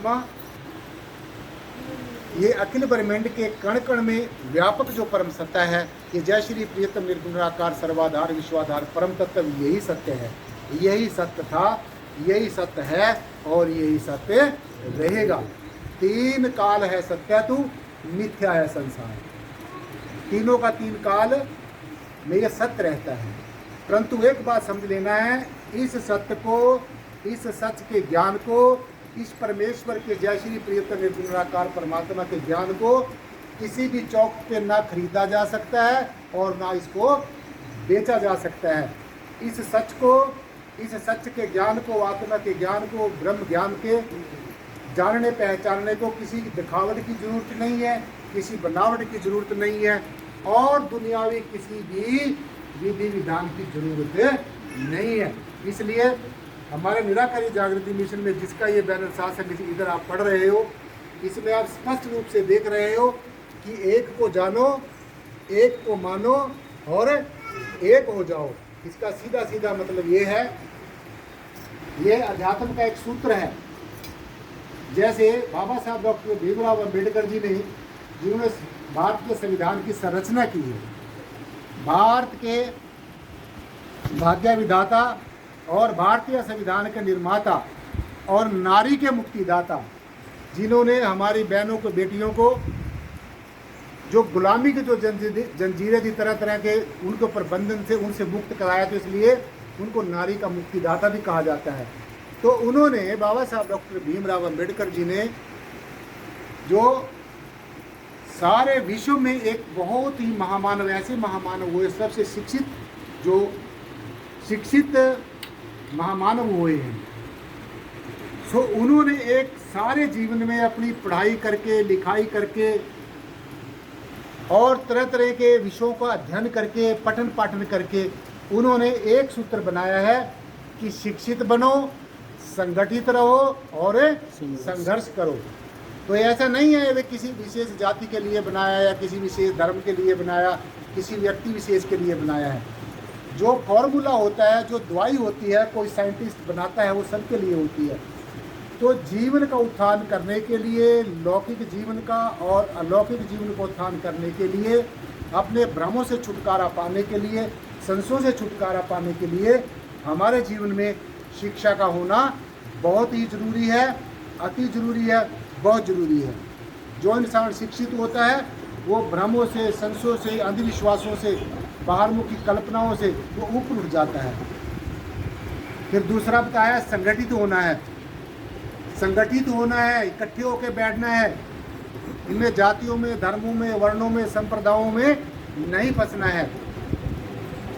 आत्मा, ये अखिल ब्रह्मांड के कण कण में व्यापक जो परम सत्ता है, ये जय श्री प्रियतम निर्गुण निराकार सर्वाधार विश्वाधार परम तत्व, यही सत्य है, यही सत्य था, यही सत्य है और यही सत्य रहेगा। तीन काल है सत्य तू, मिथ्या है संसार। तीनों का तीन काल में यह सत्य रहता है। परंतु एक बात समझ लेना है, इस सत्य को, इस सच के ज्ञान को, इस परमेश्वर के जय श्री प्रियतम निर्गुण निराकार परमात्मा के ज्ञान को किसी भी चौक पे ना खरीदा जा सकता है और ना इसको बेचा जा सकता है। इस सच को, इस सच के ज्ञान को, आत्मा के ज्ञान को, ब्रह्म ज्ञान के जानने पहचानने को किसी दिखावट की जरूरत नहीं है, किसी बनावट की जरूरत नहीं है और दुनियावी किसी भी विधि विधान की जरूरत नहीं है। इसलिए हमारे निराकारी जागृति मिशन में जिसका ये बैनर शासन इधर आप पढ़ रहे हो, इसमें आप स्पष्ट रूप से देख रहे हो कि एक को जानो, एक को मानो और एक हो जाओ। इसका सीधा सीधा मतलब ये है, ये अध्यात्म का एक सूत्र है। जैसे बाबा साहब डॉक्टर भीमराव अम्बेडकर जी ने, जिन्होंने भारत के संविधान की संरचना की है, भारत के भाग्य विधाता और भारतीय संविधान के निर्माता और नारी के मुक्तिदाता, जिन्होंने हमारी बहनों को, बेटियों को जो गुलामी के जो जंजीरें थी तरह तरह के, उनको प्रबंधन से उनसे मुक्त कराया, तो इसलिए उनको नारी का मुक्तिदाता भी कहा जाता है। तो उन्होंने, बाबा साहब डॉक्टर भीमराव अम्बेडकर जी ने, जो सारे विश्व में एक बहुत ही महामानव, ऐसे महामानव हुए, सबसे शिक्षित, जो शिक्षित महामानव हुए हैं। सो उन्होंने एक सारे जीवन में अपनी पढ़ाई करके, लिखाई करके और तरह तरह के विषयों का अध्ययन करके, पठन पाठन करके, उन्होंने एक सूत्र बनाया है कि शिक्षित बनो, संगठित रहो और संघर्ष करो। तो ऐसा नहीं है वे किसी विशेष जाति के लिए बनाया या किसी विशेष धर्म के लिए बनाया, किसी व्यक्ति विशेष के लिए बनाया है। जो फॉर्मूला होता है, जो दवाई होती है, कोई साइंटिस्ट बनाता है, वो सबके लिए होती है। तो जीवन का उत्थान करने के लिए, लौकिक जीवन का और अलौकिक जीवन को उत्थान करने के लिए, अपने भ्रमों से छुटकारा पाने के लिए, संशयों से छुटकारा पाने के लिए हमारे जीवन में शिक्षा का होना बहुत ही जरूरी है, अति जरूरी है, बहुत जरूरी है। जो इंसान शिक्षित होता है वो भ्रमों से, संशयों से, अंधविश्वासों से, बाहरमुखी कल्पनाओं से वो ऊपर उठ जाता है। फिर दूसरा बताया संगठित होना है। संगठित होना है, इकट्ठे होकर बैठना है, इनमें जातियों में, धर्मों में, वर्णों में, संप्रदायों में नहीं फंसना है।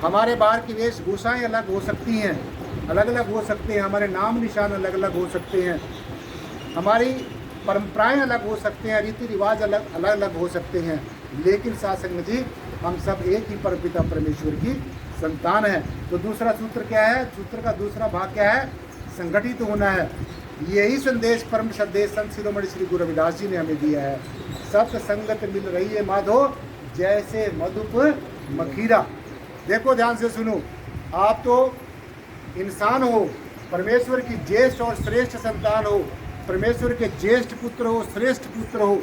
हमारे बाहर की वेशभूषाएं अलग हो सकती हैं, अलग अलग हो सकते हैं, हमारे नाम निशान अलग अलग हो सकते हैं, हमारी परंपराएं अलग हो सकते हैं, रीति रिवाज अलग अलग हो सकते हैं, लेकिन साथ संग जी हम सब एक ही परमपिता परमेश्वर की संतान है। तो दूसरा सूत्र क्या है? सूत्र का दूसरा भाग क्या है? संगठित होना है। यही संदेश परम संदेश संत शिरोमणि श्री गुरु रविदास जी ने हमें दिया है। सत्य संगत मिल रही है माधो, जैसे मधुप मखीरा। देखो ध्यान से सुनो, आप तो इंसान हो, परमेश्वर की ज्येष्ठ और श्रेष्ठ संतान हो, परमेश्वर के ज्येष्ठ पुत्र हो, श्रेष्ठ पुत्र हो,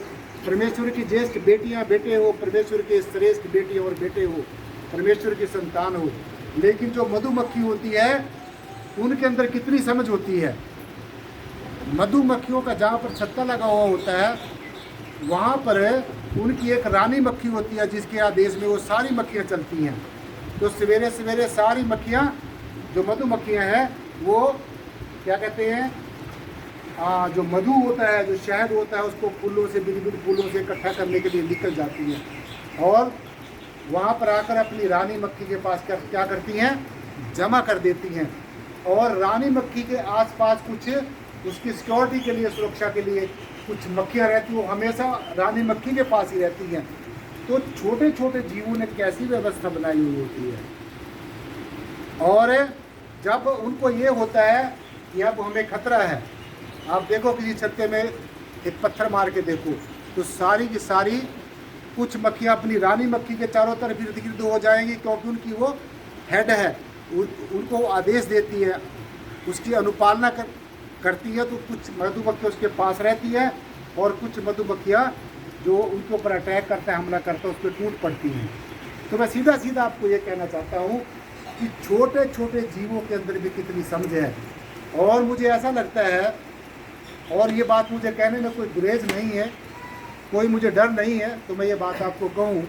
परमेश्वर की ज्येष्ठ बेटियां बेटे हो, परमेश्वर के श्रेष्ठ बेटी और बेटे हो, परमेश्वर की संतान हो। लेकिन जो मधुमक्खी होती है उनके अंदर कितनी समझ होती है। मधुमक्खियों का जहाँ पर छत्ता लगा हुआ होता है वहाँ पर उनकी एक रानी मक्खी होती है जिसके आदेश में वो सारी मक्खियाँ चलती हैं। तो सवेरे सवेरे सारी मक्खियाँ, जो मधुमक्खियाँ हैं, वो क्या कहते हैं, जो मधु होता है, जो शहद होता है, उसको फूलों से, विभिन्न फूलों से इकट्ठा करने के लिए निकल जाती हैं और वहाँ पर आकर अपनी रानी मक्खी के पास क्या करती हैं, जमा कर देती हैं। और रानी मक्खी के आसपास कुछ उसकी सिक्योरिटी के लिए, सुरक्षा के लिए कुछ मक्खियाँ रहती हैं, वो हमेशा रानी मक्खी के पास ही रहती हैं। तो छोटे छोटे जीवों ने कैसी व्यवस्था बनाई हुई होती है। और जब उनको ये होता है कि अब हमें खतरा है, आप देखो किसी छत्ते में एक पत्थर मार के देखो तो सारी की सारी कुछ मक्खियाँ अपनी रानी मक्खी के चारों तरफ इर्द गिर्द हो जाएंगी, क्योंकि उनकी वो हेड है, उनको आदेश देती है, उसकी अनुपालना करती है तो कुछ मधुमक्खियाँ उसके पास रहती है और कुछ मधुमक्खियाँ जो उनके ऊपर अटैक करता है, हमला करता है, उस पर टूट पड़ती हैं। तो मैं सीधा सीधा आपको ये कहना चाहता हूँ कि छोटे छोटे जीवों के अंदर भी कितनी समझ है। और मुझे ऐसा लगता है, और ये बात मुझे कहने में कोई गुरेज नहीं है, कोई मुझे डर नहीं है, तो मैं ये बात आपको कहूँ,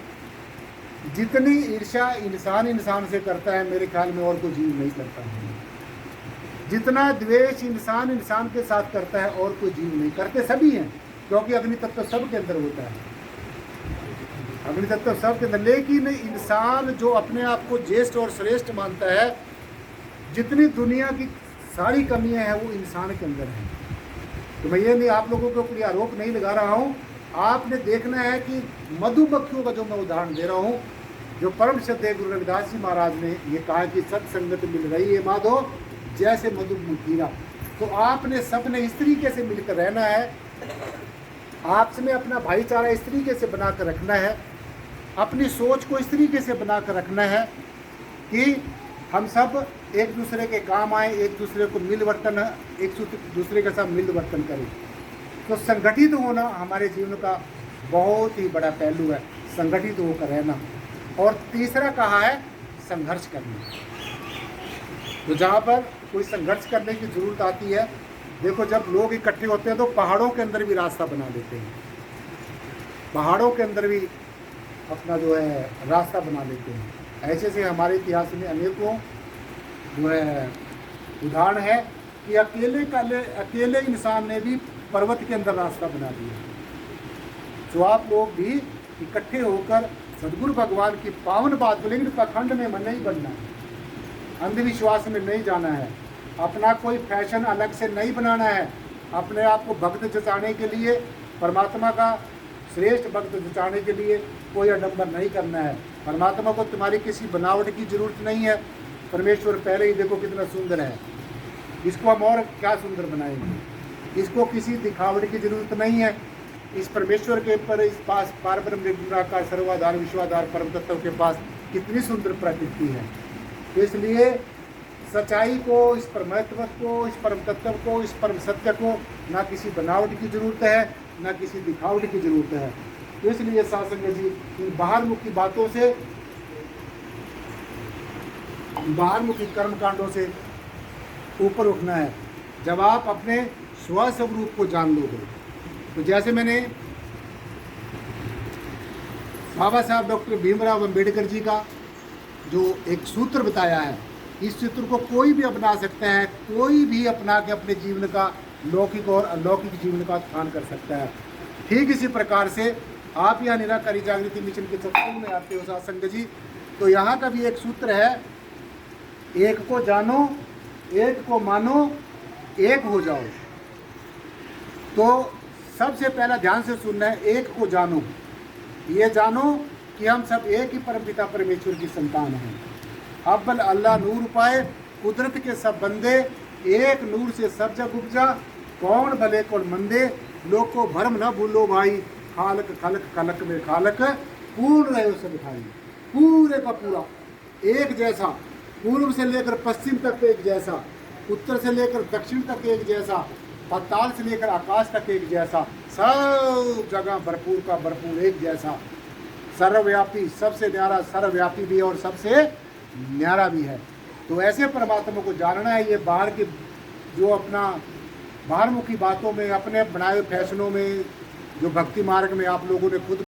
जितनी ईर्ष्या इंसान इंसान से करता है मेरे ख्याल में और कोई जीव नहीं करता है। जितना द्वेष इंसान इंसान के साथ करता है और कोई जीव नहीं करते, सभी हैं, क्योंकि अग्नि तत्व सब के अंदर होता है, अग्नि तत्व सब के अंदर। लेकिन इंसान जो अपने आप को ज्येष्ठ और श्रेष्ठ मानता है, जितनी दुनिया की सारी कमियां हैं वो इंसान के अंदर हैं। तो मैं ये नहीं, आप लोगों के ऊपर आरोप नहीं लगा रहा हूँ। आपने देखना है कि मधुमक्खियों का जो मैं उदाहरण दे रहा हूँ, जो परम श्रद्धेय गुरु रविदास जी महाराज ने ये कहा कि सत्संगत मिल रही है माधो जैसे मधुमक्खियाँ। तो आपने सबने इस तरीके से मिलकर रहना है, आपस में अपना भाईचारा इस तरीके से बना कर रखना है, अपनी सोच को इस तरीके से बना कर रखना है कि हम सब एक दूसरे के काम आए, एक दूसरे को मिल वर्तन, एक दूसरे के साथ मिल वर्तन करें। तो संगठित होना हमारे जीवन का बहुत ही बड़ा पहलू है, संगठित होकर रहना। और तीसरा कहा है संघर्ष करना। तो जहाँ पर कोई संघर्ष करने की ज़रूरत आती है, देखो जब लोग इकट्ठे होते हैं तो पहाड़ों के अंदर भी रास्ता बना देते हैं, पहाड़ों के अंदर भी अपना जो है रास्ता बना लेते हैं। ऐसे से हमारे इतिहास में अनेकों जो है उदाहरण है कि अकेले इंसान ने भी पर्वत के अंदर रास्ता बना दिया। तो आप लोग भी इकट्ठे होकर सदगुरु भगवान की पावन बात को, लेकिन पाखंड में मन नहीं बनना है, अंधविश्वास में नहीं जाना है, अपना कोई फैशन अलग से नहीं बनाना है, अपने आप को भक्त जताने के लिए, परमात्मा का श्रेष्ठ भक्त जताने के लिए कोई आडंबर नहीं करना है। परमात्मा को तुम्हारी किसी बनावट की जरूरत नहीं है, परमेश्वर पहले ही देखो कितना सुंदर है, इसको हम और क्या सुंदर बनाएंगे। इसको किसी दिखावट की जरूरत नहीं है। इस परमेश्वर के पर, इस पास पार ब्रह्म निर्गुणाकार सर्वाधार विश्वाधार परम तत्व के पास कितनी सुंदर प्रकृति है। तो इसलिए सच्चाई को, इस परमात्मा को, इस परम तत्व को, इस परम सत्य को ना किसी बनावट की जरूरत है, ना किसी दिखावट की जरूरत है। तो इसलिए सासंग जी इन बाहरमुखी बातों से, बाहरमुखी कर्म कांडों से ऊपर उठना है। जब आप अपने स्वस्वरूप को जान लोगे, तो जैसे मैंने बाबा साहब डॉक्टर भीमराव अंबेडकर जी का जो एक सूत्र बताया है, इस सूत्र को कोई भी अपना सकता है, कोई भी अपना के अपने जीवन का लौकिक और अलौकिक जीवन का उत्थान कर सकता है। ठीक इसी प्रकार से आप यहाँ निराकारी जागृति मिशन के सत्संग में आते हो सत्संग जी, तो यहाँ का भी एक सूत्र है, एक को जानो, एक को मानो, एक हो जाओ। तो सबसे पहला ध्यान से सुनना है, एक को जानो। ये जानो कि हम सब एक ही परमपिता परमेश्वर की संतान हैं। अव्वल अल्लाह नूर पाए, कुदरत के सब बंदे, एक नूर से सब जग उपजा, कौन भले कौन मंदे, लोग को भरम न भूलो भाई, खालक खलक खलक में खालक, पूर्ण रहे सब भाई। पूरे का पूरा एक जैसा, पूर्व से लेकर पश्चिम तक एक जैसा, उत्तर से लेकर दक्षिण तक एक जैसा, पाताल से लेकर आकाश तक एक जैसा, सब जगह भरपूर का भरपूर एक जैसा, सर्वव्यापी, सबसे न्यारा, सर्वव्यापी भी और सबसे न्यारा भी है। तो ऐसे परमात्मा को जानना है। ये बाहर के जो अपना बाहरमुखी बातों में, अपने बनाए फैसलों में, जो भक्ति मार्ग में आप लोगों ने खुद